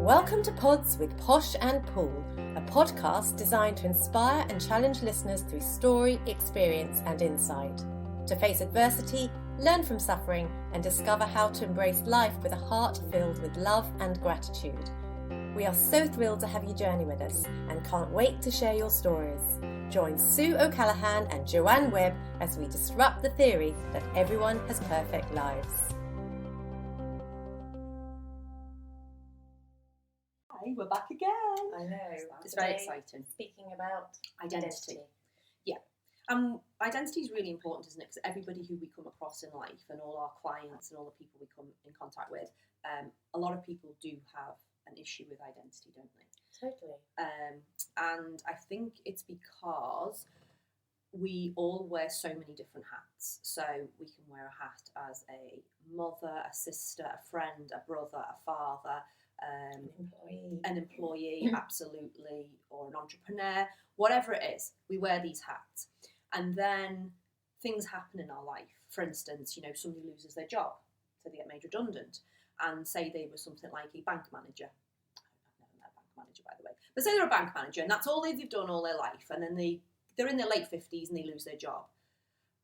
Welcome to Pods with Posh and Paul, a podcast designed to inspire and challenge listeners through story, experience and insight. To face adversity, learn from suffering and discover how to embrace life with a heart filled with love and gratitude. We are so thrilled to have you journey with us and can't wait to share your stories. Join Sue O'Callaghan and Joanne Webb as we disrupt the theory that everyone has perfect lives. Hi, we're back again. I know. It's very exciting. Speaking about Identity. Identity is really important, isn't it? Because everybody who we come across in life and all our clients and all the people we come in contact with, a lot of people do have an issue with identity, don't they? Totally. And I think it's because we all wear so many different hats. So we can wear a hat as a mother, a sister, a friend, a brother, a father, an employee, absolutely, or an entrepreneur, whatever it is, we wear these hats. And then things happen in our life. For instance, somebody loses their job, so they get made redundant, and say they were something like a bank manager. I've never met a bank manager, by the way. But say they're a bank manager, and that's all they've done all their life, and then they're in their late 50s and they lose their job.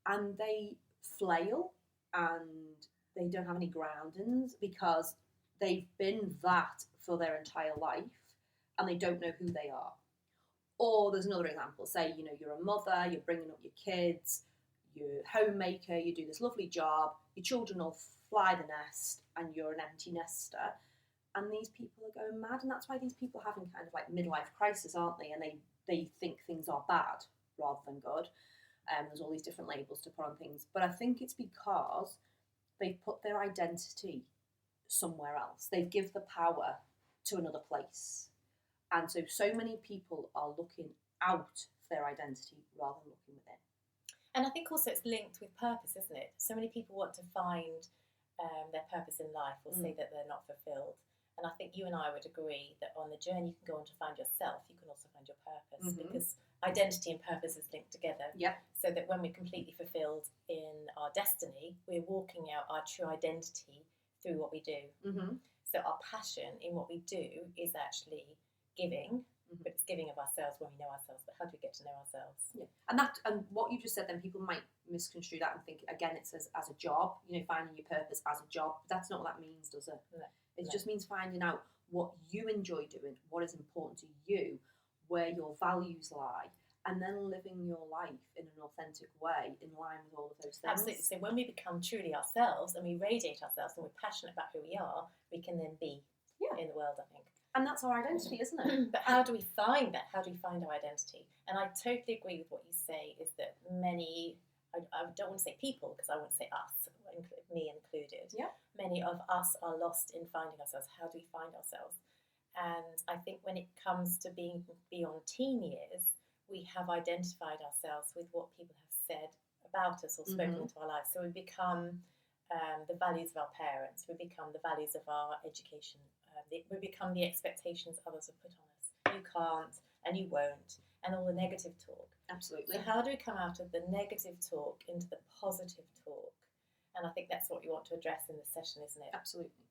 And they flail, and they don't have any groundings because they've been that for their entire life, and they don't know who they are. Or there's another example. Say, you're a mother, you're bringing up your kids, you're a homemaker, you do this lovely job, your children all fly the nest, and you're an empty nester. And these people are going mad, and that's why these people are having kind of like midlife crisis, aren't they? And they think things are bad rather than good. There's all these different labels to put on things. But I think it's because they've put their identity somewhere else. They've given the power to another place. And so many people are looking out for their identity rather than looking within. And I think also it's linked with purpose, isn't it? So many people want to find their purpose in life or say that they're not fulfilled. And I think you and I would agree that on the journey you can go on to find yourself, you can also find your purpose, because identity and purpose is linked together. Yeah. So that when we're completely fulfilled in our destiny, we're walking out our true identity through what we do. Mm-hmm. So our passion in what we do is actually giving, but it's giving of ourselves when we know ourselves. But how do we get to know ourselves? Yeah. And what you just said, then people might misconstrue that and think, again, it says as a job, finding your purpose as a job. But that's not what that means, does it? No. It just means finding out what you enjoy doing, what is important to you, where your values lie, and then living your life in an authentic way in line with all of those things. Absolutely. So when we become truly ourselves and we radiate ourselves and we're passionate about who we are, we can then be in the world, I think. And that's our identity, isn't it? But how do we find that? How do we find our identity? And I totally agree with what you say, is that many, I don't want to say people, because I won't say us, me included. Yeah. Many of us are lost in finding ourselves. How do we find ourselves? And I think when it comes to being beyond teen years, we have identified ourselves with what people have said about us or spoken into our lives. So we become the values of our parents, we become the values of our education, we become the expectations others have put on us. You can't, and you won't, and all the negative talk. Absolutely. So how do we come out of the negative talk into the positive talk? And I think that's what you want to address in this session, isn't it? Absolutely.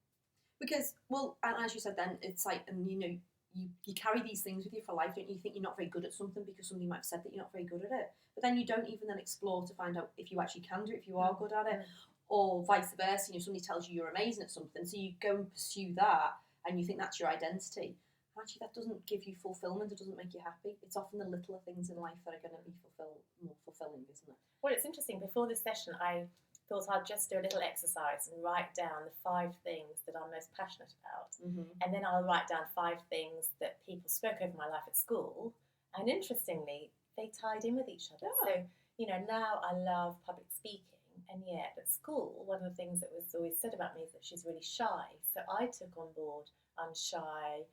Because, and as you said then, it's like, and you carry these things with you for life, don't you? You think you're not very good at something because somebody might have said that you're not very good at it. But then you don't even then explore to find out if you actually can do it, if you are good at it, or vice versa. Somebody tells you you're amazing at something, so you go and pursue that, and you think that's your identity. Actually, that doesn't give you fulfillment. It doesn't make you happy. It's often the littler things in life that are going to be more fulfilling, isn't it? Well, it's interesting. Before this session, I thought I'd just do a little exercise and write down the 5 things that I'm most passionate about. And then I'll write down 5 things that people spoke over my life at school. And interestingly, they tied in with each other. Yeah. So, now I love public speaking. And yet at school, one of the things that was always said about me is that she's really shy. So I took on board, I'm shy,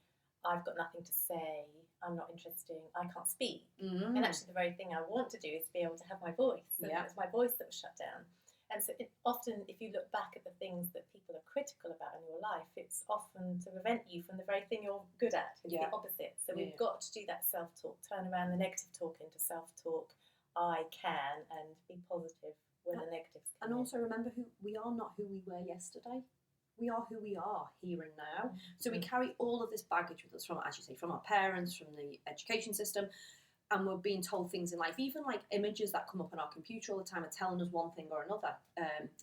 I've got nothing to say, I'm not interesting, I can't speak. And actually the very thing I want to do is be able to have my voice. And it's my voice that was shut down. And so often, if you look back at the things that people are critical about in your life, it's often to prevent you from the very thing you're good at. It's the opposite. So we've got to do that self-talk, turn around the negative talk into self-talk. I can, and be positive when the negatives come And in. also remember, we are not who we were yesterday. we are who we are here and now. So we carry all of this baggage with us from, as you say, from our parents, from the education system, and we're being told things in life, even like images that come up on our computer all the time are telling us one thing or another.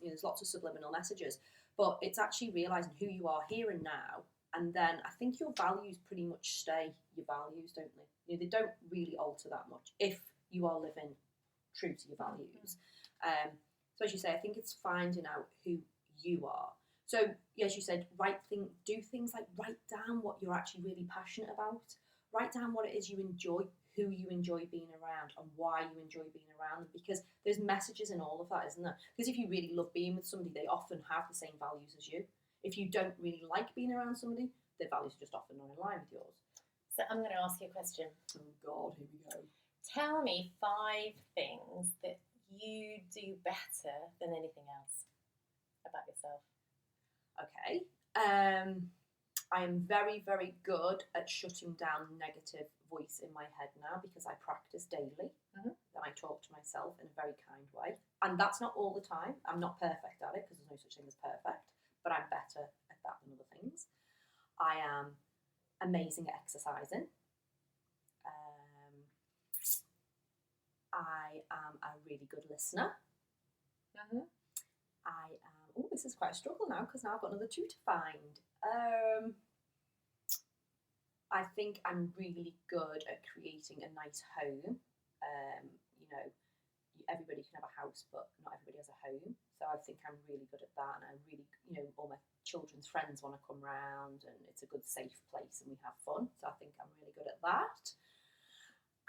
There's lots of subliminal messages, but it's actually realising who you are here and now. And then I think your values pretty much stay your values, don't they? They don't really alter that much if you are living true to your values. So as you say, I think it's finding out who you are. So as you said, do things like write down what you're actually really passionate about. Write down what it is you enjoy, who you enjoy being around, and why you enjoy being around them. Because there's messages in all of that, isn't there? Because if you really love being with somebody, they often have the same values as you. If you don't really like being around somebody, their values are just often not in line with yours. So I'm going to ask you a question. Oh God, here we go. Tell me 5 things that you do better than anything else about yourself. Okay. I am very, very good at shutting down negative voice in my head now because I practice daily. Then I talk to myself in a very kind way. And that's not all the time. I'm not perfect at it because there's no such thing as perfect, but I'm better at that than other things. I am amazing at exercising. I am a really good listener. I am... Oh, this is quite a struggle now because now I've got another 2 to find. I think I'm really good at creating a nice home. Everybody can have a house, but not everybody has a home. So I think I'm really good at that, and I really, all my children's friends want to come round, and it's a good, safe place, and we have fun. So I think I'm really good at that.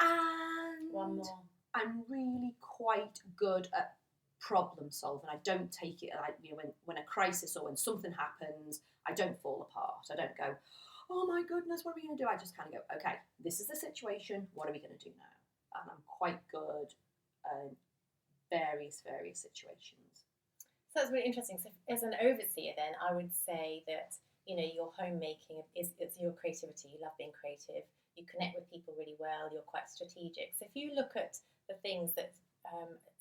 And one more. I'm really quite good at problem solving. I don't take it like when a crisis or when something happens, I don't fall apart. I don't go, oh my goodness, what are we going to do? I just kind of go, okay, this is the situation. What are we going to do now? And I'm quite good at various situations. So that's really interesting. So as an overseer, then I would say that your homemaking it's your creativity. You love being creative. You connect with people really well. You're quite strategic. So if you look at the things that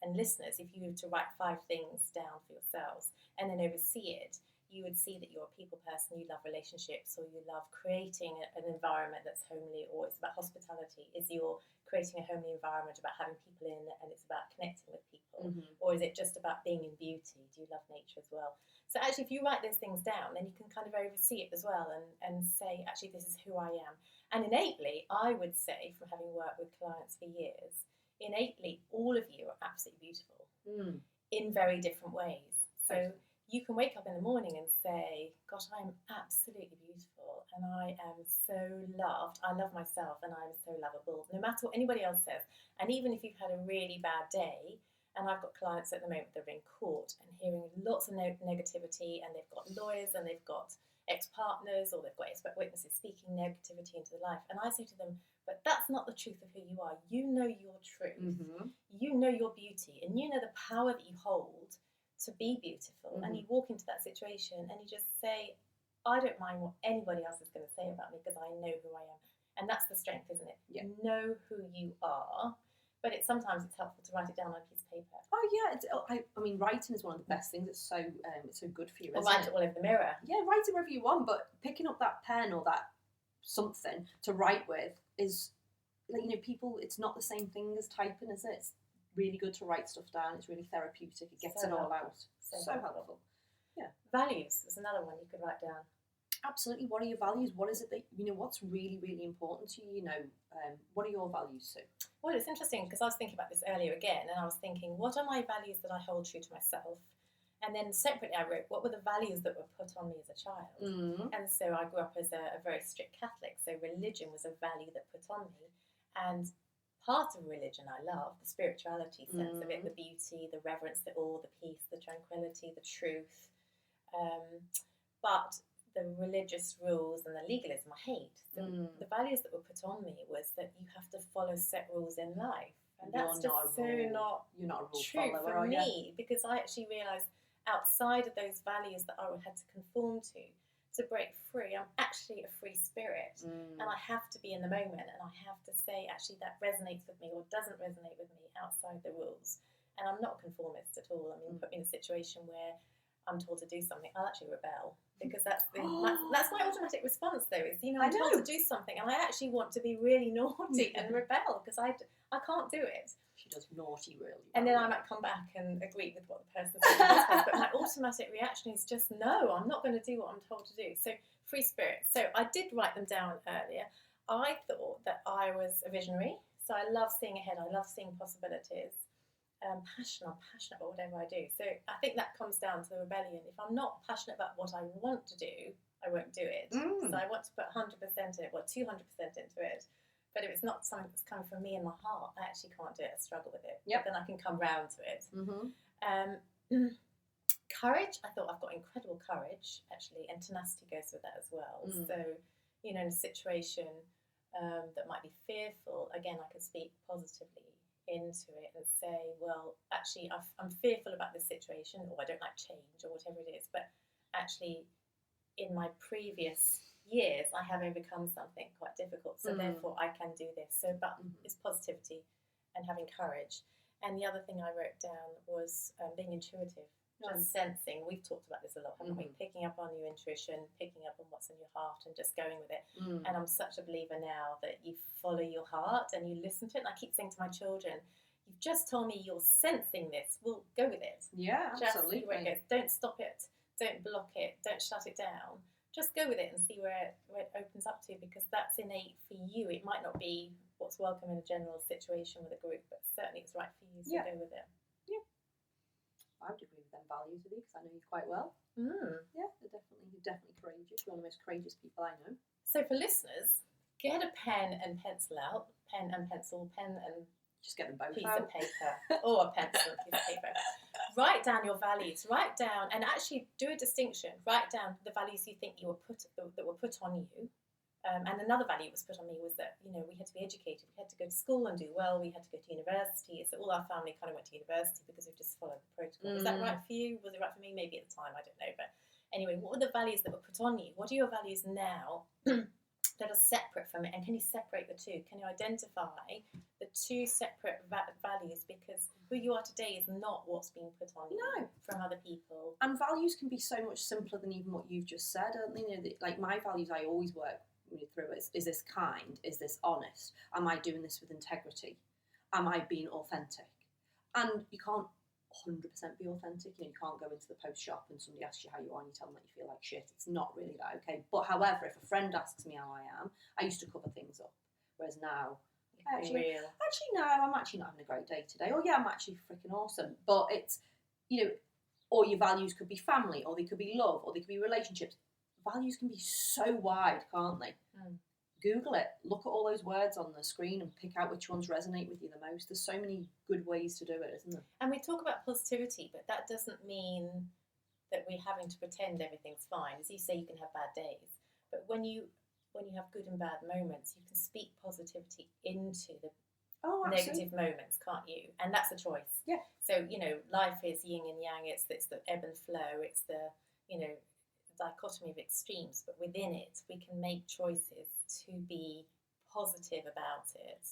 and listeners, if you were to write 5 things down for yourselves and then oversee it, you would see that you're a people person, you love relationships, or you love creating an environment that's homely, or it's about hospitality. Is you're creating a homely environment about having people in and it's about connecting with people? Or is it just about being in beauty? Do you love nature as well? So actually, if you write those things down, then you can kind of oversee it as well and say, actually, this is who I am. And innately, I would say, from having worked with clients for years, innately, all of you are absolutely beautiful in very different ways. So you can wake up in the morning and say, gosh, I'm absolutely beautiful and I am so loved. I love myself and I'm so lovable, no matter what anybody else says. And even if you've had a really bad day, and I've got clients at the moment that are in court and hearing lots of negativity, and they've got lawyers and they've got ex-partners or they've got expert witnesses speaking negativity into their life. And I say to them, but that's not the truth of who you are. You know your truth. You know your beauty, and you know the power that you hold to be beautiful. And you walk into that situation and you just say, I don't mind what anybody else is going to say about me because I know who I am. And that's the strength, isn't it? Yeah. You know who you are. But sometimes it's helpful to write it down on a piece of paper. Oh yeah, I mean, writing is one of the best things. It's so good for you. Or write it all over the mirror. Yeah, write it wherever you want. But picking up that pen or that something to write with is people. It's not the same thing as typing, is it? It's really good to write stuff down. It's really therapeutic. It gets it all out. So helpful. Yeah. Values is another one you could write down. Absolutely. What are your values? What is it that what's really, really important to you? What are your values, Sue? Well, it's interesting because I was thinking about this earlier again, and I was thinking, what are my values that I hold true to myself? And then separately, I wrote, what were the values that were put on me as a child? And so I grew up as a very strict Catholic, so religion was a value that put on me. And part of religion I love, the spirituality sense of it, the beauty, the reverence, the awe, the peace, the tranquility, the truth. But the religious rules and the legalism I hate. So the values that were put on me was that you have to follow set rules in life. And that's just you're not a rule true follower, for me, because I actually realised outside of those values that I had to conform to break free, I'm actually a free spirit. And I have to be in the moment, and I have to say, actually, that resonates with me or doesn't resonate with me outside the rules. And I'm not a conformist at all. I mean, put me in a situation where I'm told to do something, I'll actually rebel, because that's my automatic response though. Is I'm told to do something and I actually want to be really naughty and rebel because I can't do it. She does naughty really well. And then I might come back and agree with what the person says, but my automatic reaction is just no, I'm not going to do what I'm told to do. So free spirit. So I did write them down earlier. I thought that I was a visionary, so I love seeing ahead. I love seeing possibilities. I'm passionate about whatever I do. So I think that comes down to the rebellion. If I'm not passionate about what I want to do, I won't do it. So I want to put 100% in it, 200% into it. But if it's not something that's coming from me in my heart, I actually can't do it. I struggle with it. But then I can come round to it. Courage. I thought I've got incredible courage, actually, and tenacity goes with that as well. So, in a situation that might be fearful, again, I can speak positively into it and say, well, actually, I'm fearful about this situation, or I don't like change, or whatever it is, but actually, in my previous years, I have overcome something quite difficult, so therefore I can do this. So, but it's positivity and having courage. And the other thing I wrote down was being intuitive, just sensing. We've talked about this a lot, haven't we? Picking up on your intuition, picking up on what's in your heart, and just going with it. And I'm such a believer now that you follow your heart and you listen to it. And I keep saying to my children, you've just told me you're sensing this. Well, go with it. Yeah, just absolutely. See where it goes. Don't stop it. Don't block it. Don't shut it down. Just go with it and see where it opens up to, because that's innate for you. It might not be what's welcome in a general situation with a group, but certainly it's right for you, so go with it. Yeah. I would agree with them values with you, because I know you quite well. Yeah, you're definitely courageous. You're one of the most courageous people I know. So for listeners, get a pen and pencil out. Pen and pencil, pen and just get them both piece out. of paper, or a pencil and piece of paper. Write down your values. Write down, and actually do a distinction. Write down the values you think that were put on you. And another value that was put on me was that, we had to be educated. We had to go to school and do well. We had to go to university. So all our family kind of went to university because we just followed the protocol. Was that right for you? Was it right for me? Maybe at the time, I don't know. But anyway, what were the values that were put on you? What are your values now that are separate from it? And can you separate the two? Can you identify the two separate values? Because who you are today is not what's being put on you from other people. And values can be so much simpler than even what you've just said. Like my values, I always work through is this kind? Is this honest? Am I doing this with integrity? Am I being authentic? And you can't 100% be authentic. You can't go into the post shop and somebody asks you how you are and you tell them that you feel like shit. It's not really that okay. But however, if a friend asks me how I am, I used to cover things up. Whereas now, actually, no, I'm actually not having a great day today. Or yeah, I'm actually freaking awesome. But it's, or your values could be family, or they could be love, or they could be relationships. Values can be so wide, can't they? Google it, look at all those words on the screen and pick out which ones resonate with you the most. There's so many good ways to do it, isn't there? And we talk about positivity, but that doesn't mean that we're having to pretend everything's fine. As you say, you can have bad days, but when you have good and bad moments, you can speak positivity into the negative moments, can't you? And that's a choice. Yeah. So, life is yin and yang, it's the ebb and flow, it's the, dichotomy of extremes, but within it we can make choices to be positive about it.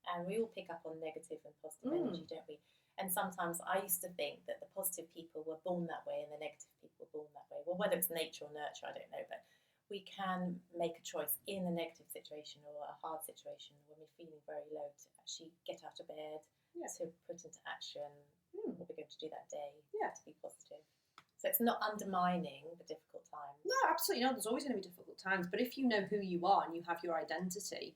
And we all pick up on negative and positive energy, don't we? And sometimes I used to think that the positive people were born that way and the negative people were born that way. Well, whether it's nature or nurture, I don't know, but we can make a choice in a negative situation or a hard situation when we're feeling very low to actually get out of bed, to put into action what we're going to do that day, to be positive. So it's not undermining the difficult times. No, absolutely not. There's always going to be difficult times. But if you know who you are and you have your identity,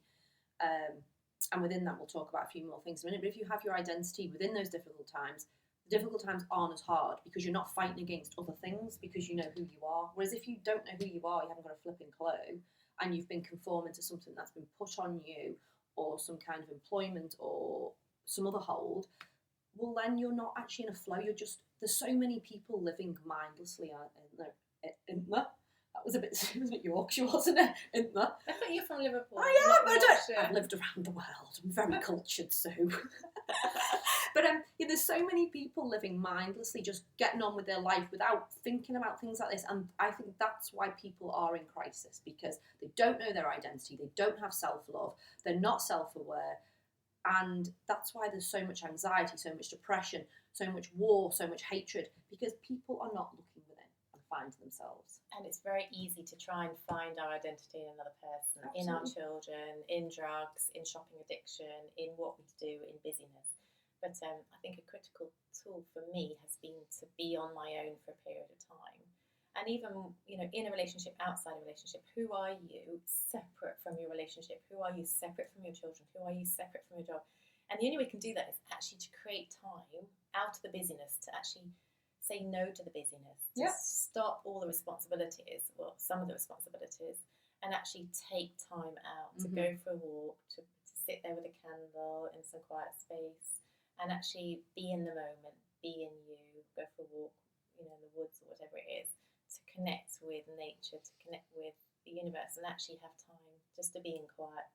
and within that we'll talk about a few more things in a minute, but if you have your identity within those difficult times, the difficult times aren't as hard because you're not fighting against other things because you know who you are. Whereas if you don't know who you are, you haven't got a flipping clue, and you've been conforming to something that's been put on you or some kind of employment or some other hold, well, then you're not actually in a flow. You're just, there's so many people living mindlessly. That was a bit Yorkshire, wasn't it? I thought you're from Liverpool. I am. I've lived around the world. I'm very cultured, so. But there's so many people living mindlessly, just getting on with their life without thinking about things like this. And I think that's why people are in crisis, because they don't know their identity, they don't have self-love, they're not self-aware. And that's why there's so much anxiety, so much depression, so much war, so much hatred, because people are not looking find themselves. And it's very easy to try and find our identity in another person, in our children, in drugs, in shopping addiction, in what we do, in busyness. But I think a critical tool for me has been to be on my own for a period of time. And even, in a relationship, outside a relationship, who are you separate from your relationship? Who are you separate from your children? Who are you separate from your job? And the only way we can do that is actually to create time out of the busyness, to actually say no to the busyness, to stop all the responsibilities, or some of the responsibilities, and actually take time out to go for a walk, to sit there with a candle in some quiet space, and actually be in the moment, be in you, go for a walk, in the woods or whatever it is, to connect with nature, to connect with the universe, and actually have time just to be in quiet,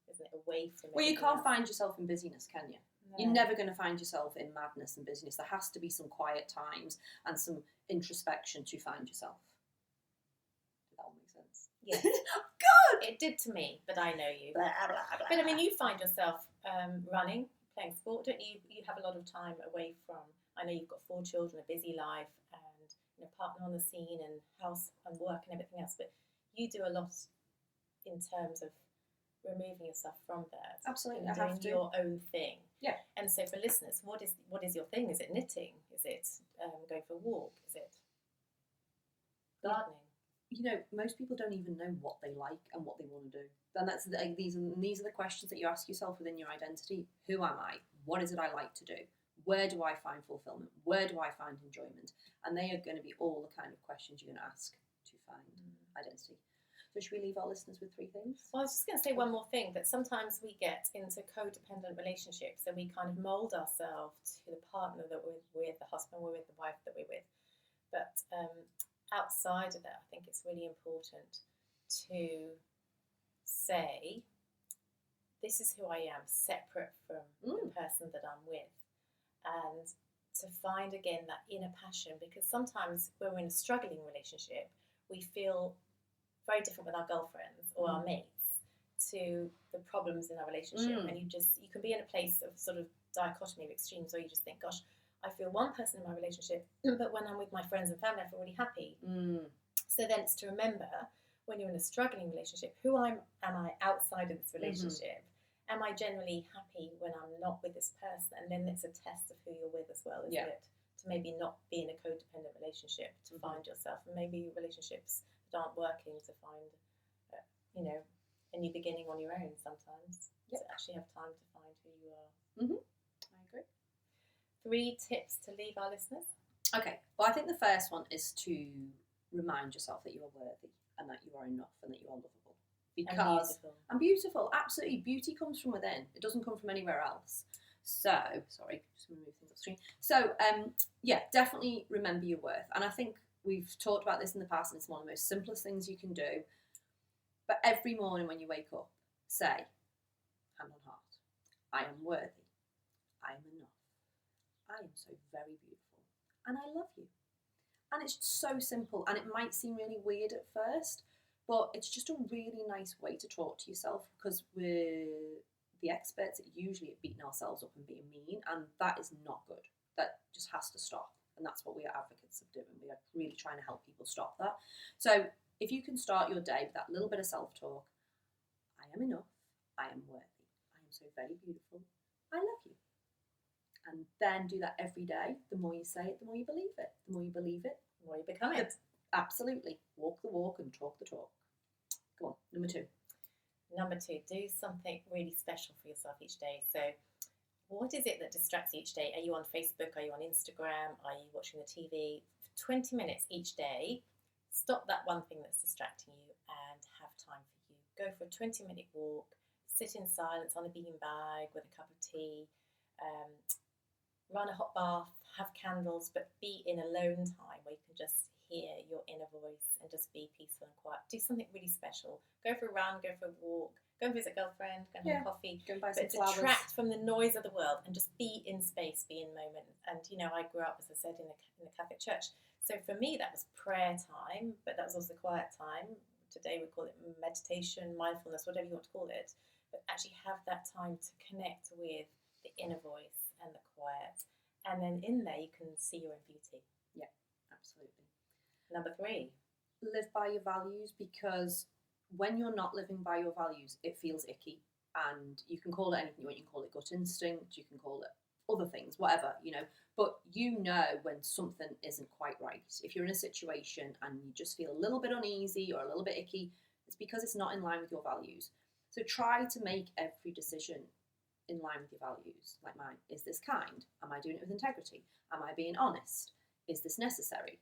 isn't it, away from it. Well, you can't find yourself in busyness, can you? No. You're never going to find yourself in madness and busyness. There has to be some quiet times and some introspection to find yourself. Did that all make sense? Yes. Good! It did to me, but I know you. Blah, blah, blah. But I mean, you find yourself running, playing sport, don't you? You have a lot of time away from, I know you've got 4 children, a busy life, and a partner on the scene, and house and work and everything else, but you do a lot in terms of removing yourself from that. Absolutely, and I have doing to. your own thing. Yeah. And so for listeners, what is your thing? Is it knitting? Is it going for a walk? Is it gardening? Most people don't even know what they like and what they want to do. And these are the questions that you ask yourself within your identity. Who am I? What is it I like to do? Where do I find fulfillment? Where do I find enjoyment? And they are going to be all the kind of questions you're going to ask to find identity. So should we leave our listeners with 3 things? Well, I was just going to say one more thing, that sometimes we get into codependent relationships and we kind of mould ourselves to the partner that we're with, the husband we're with, the wife that we're with. But outside of that, I think it's really important to say, this is who I am, separate from the person that I'm with. And to find again that inner passion, because sometimes when we're in a struggling relationship, we feel very different with our girlfriends or our mates to the problems in our relationship. And you can be in a place of sort of dichotomy of extremes, where you just think, gosh, I feel one person in my relationship, but when I'm with my friends and family, I feel really happy. So then it's to remember, when you're in a struggling relationship, who am I outside of this relationship? Am I generally happy when I'm not with this person? And then it's a test of who you're with as well, isn't it? To maybe not be in a codependent relationship, to find yourself. And maybe relationships that aren't working, to find, a new beginning on your own sometimes. To actually have time to find who you are. I agree. 3 tips to leave our listeners? Okay. Well, I think the first one is to remind yourself that you are worthy and that you are enough and that you are lovable. And beautiful, absolutely. Beauty comes from within. It doesn't come from anywhere else. So, sorry, just going to move things off the screen. So, definitely remember your worth. And I think we've talked about this in the past, and it's one of the most simplest things you can do. But every morning when you wake up, say, hand on heart, I am worthy. I am enough. I am so very beautiful. And I love you. And it's so simple, and it might seem really weird at first, but it's just a really nice way to talk to yourself, because we're the experts usually at beating ourselves up and being mean, and that is not good. That just has to stop, and that's what we are advocates of doing. We are really trying to help people stop that. So if you can start your day with that little bit of self-talk, I am enough, I am worthy, I am so very beautiful, I love you. And then do that every day. The more you say it, the more you believe it. The more you believe it, The more you become it. Absolutely. Walk the walk and talk the talk. Go on, number 2. Number 2, do something really special for yourself each day. So what is it that distracts you each day? Are you on Facebook? Are you on Instagram? Are you watching the TV? For 20 minutes each day, stop that one thing that's distracting you and have time for you. Go for a 20-minute walk, sit in silence on a bean bag with a cup of tea, run a hot bath, have candles, but be in alone time where you can just hear your inner voice and just be peaceful and quiet. Do something really special. Go for a run, go for a walk, go and visit a girlfriend, go and have coffee. Go and buy some but flowers. Detract from the noise of the world and just be in space, be in moment. And, I grew up, as I said, in the Catholic Church. So for me, that was prayer time, but that was also quiet time. Today we call it meditation, mindfulness, whatever you want to call it. But actually have that time to connect with the inner voice and the quiet. And then in there you can see your own beauty. Yeah, absolutely. Number 3. Live by your values, because when you're not living by your values, it feels icky. And you can call it anything you want. You can call it gut instinct, you can call it other things, whatever, but when something isn't quite right. If you're in a situation and you just feel a little bit uneasy or a little bit icky, it's because it's not in line with your values. So try to make every decision in line with your values. Like mine, is this kind? Am I doing it with integrity? Am I being honest? Is this necessary?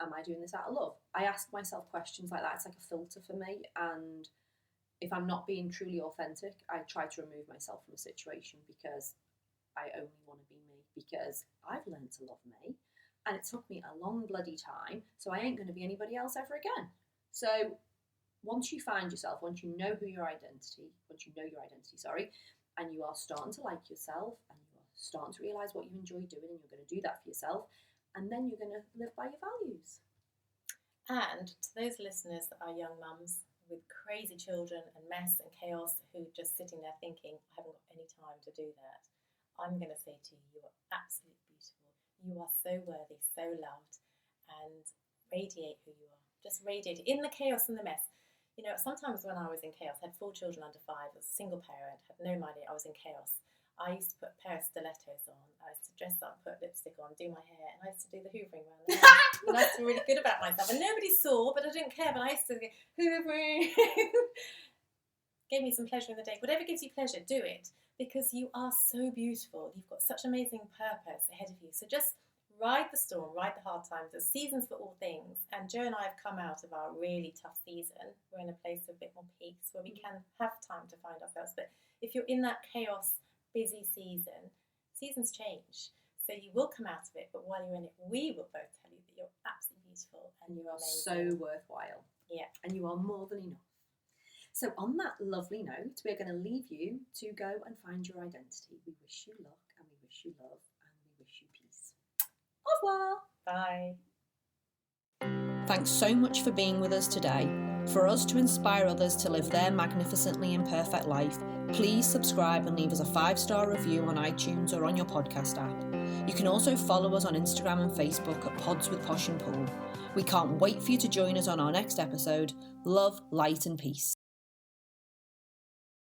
Am I doing this out of love? I ask myself questions like that. It's like a filter for me. And if I'm not being truly authentic, I try to remove myself from a situation, because I only want to be me, because I've learned to love me, and it took me a long bloody time, so I ain't going to be anybody else ever again. So once you find yourself, once you know your identity, and you are starting to like yourself, and you are starting to realise what you enjoy doing, and you're going to do that for yourself, and then you're going to live by your values. And to those listeners that are young mums with crazy children and mess and chaos, who are just sitting there thinking, I haven't got any time to do that, I'm going to say to you, you are absolutely beautiful. You are so worthy, so loved, and radiate who you are. Just radiate in the chaos and the mess. Sometimes when I was in chaos, I had 4 children under 5, was a single parent, had no idea I was in chaos. I used to put a pair of stilettos on, I used to dress up, put lipstick on, do my hair, and I used to do the hoovering around the house. And I used to be really good about myself. And nobody saw, but I didn't care, but I used to go, hoovering. Gave me some pleasure in the day. Whatever gives you pleasure, do it. Because you are so beautiful. You've got such amazing purpose ahead of you. So just ride the storm, ride the hard times. There's seasons for all things. And Jo and I have come out of our really tough season. We're in a place of a bit more peace where we can have time to find ourselves. But if you're in that chaos, busy season, seasons change. So you will come out of it. But while you're in it, we will both tell you that you're absolutely beautiful and you're amazing. So worthwhile. Yeah. And you are more than enough. So on that lovely note, we're going to leave you to go and find your identity. We wish you luck, and we wish you love, and we wish you peace. Au revoir. Bye. Thanks so much for being with us today. For us to inspire others to live their magnificently imperfect life, please subscribe and leave us a 5-star review on iTunes or on your podcast app. You can also follow us on Instagram and Facebook at Pods with Posh and Paul. We can't wait for you to join us on our next episode. Love, light and peace.